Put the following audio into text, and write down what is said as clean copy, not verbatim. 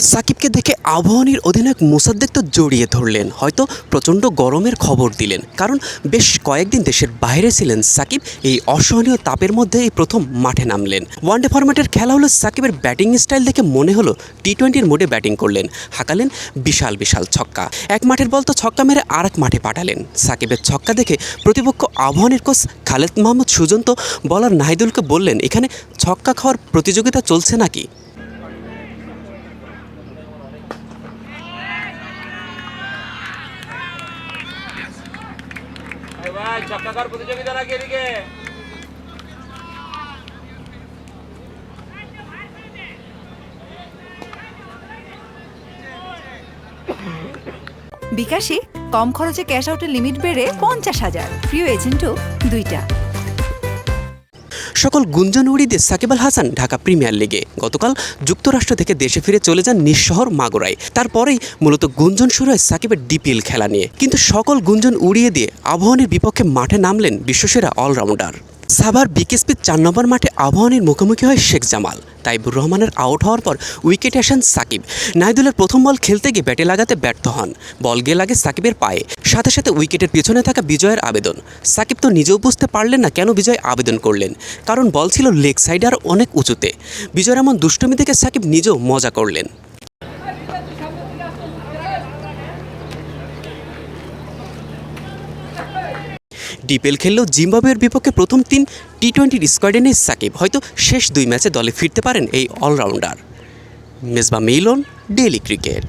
সাকিবকে দেখে আবাহনীর অধিনায়ক মোসাদ্দেক তো জড়িয়ে ধরলেন, হয়তো প্রচণ্ড গরমের খবর দিলেন, কারণ বেশ কয়েকদিন দেশের বাইরে ছিলেন সাকিব। এই অসহনীয় তাপের মধ্যে এই প্রথম মাঠে নামলেন। ওয়ানডে ফরম্যাটের খেলা হলো, সাকিবের ব্যাটিং স্টাইল দেখে মনে হলো টি-20-র মোডে ব্যাটিং করলেন। হাঁকালেন বিশাল বিশাল ছক্কা, এক মাঠের বল তো ছক্কা মেরে আর এক মাঠে পাঠালেন। সাকিবের ছক্কা দেখে প্রতিপক্ষ আবাহনীর কোচ খালেদ মাহমুদ সুজন তো বলার নাহিদুলকে বললেন, এখানে ছক্কা খাওয়ার প্রতিযোগিতা চলছে নাকি? ভাই ছক্কাকার প্রতিযোগিতা নাকি এদিকে? বিকাশে কম খরচে ক্যাশ আউটের লিমিট বেড়ে 50,000, প্রিয় এজেন্টও 2টা। সকল গুঞ্জন উড়িয়ে দিয়ে সাকিব আল হাসান ঢাকা প্রিমিয়ার লিগে গতকাল যুক্তরাষ্ট্র থেকে দেশে ফিরে চলে যান নিজ শহর মাগুরায়। তারপরেই মূলত গুঞ্জন শুরু হয় সাকিবের ডিপিএল খেলা নিয়ে। কিন্তু সকল গুঞ্জন উড়িয়ে দিয়ে আবাহনীর বিপক্ষে মাঠে নামলেন বিশ্বসেরা অলরাউন্ডার। সাভার বিকেএসপি 4 নম্বর মাঠে আবাহনীর মুখোমুখি হয় শেখ জামাল। তাইবুর রহমানের আউট হওয়ার পর উইকেটে আসেন সাকিব। নাহিদুলের প্রথম বল খেলতে গিয়ে ব্যাটে লাগাতে ব্যর্থ হন। বল গিয়ে লাগে সাকিবের পায়ে, সাথে সাথে উইকেটের পেছনে থাকা বিজয়ের আবেদন। সাকিব তো নিজেও বুঝতে পারলেন না কেন বিজয় আবেদন করলেন, কারণ বল ছিল লেগ সাইডে আর অনেক উঁচুতে। বিজয়ের এমন দুষ্টমি দেখে সাকিব নিজেও মজা করলেন। ডিপিএল খেললেও জিম্বাবুয়ের বিপক্ষে প্রথম 3 টি-20-র স্কোয়াডে নেই সাকিব। হয়তো শেষ 2 ম্যাচে দলে ফিরতে পারেন এই অলরাউন্ডার। মেজবা মিলন, ডেইলি ক্রিকেট।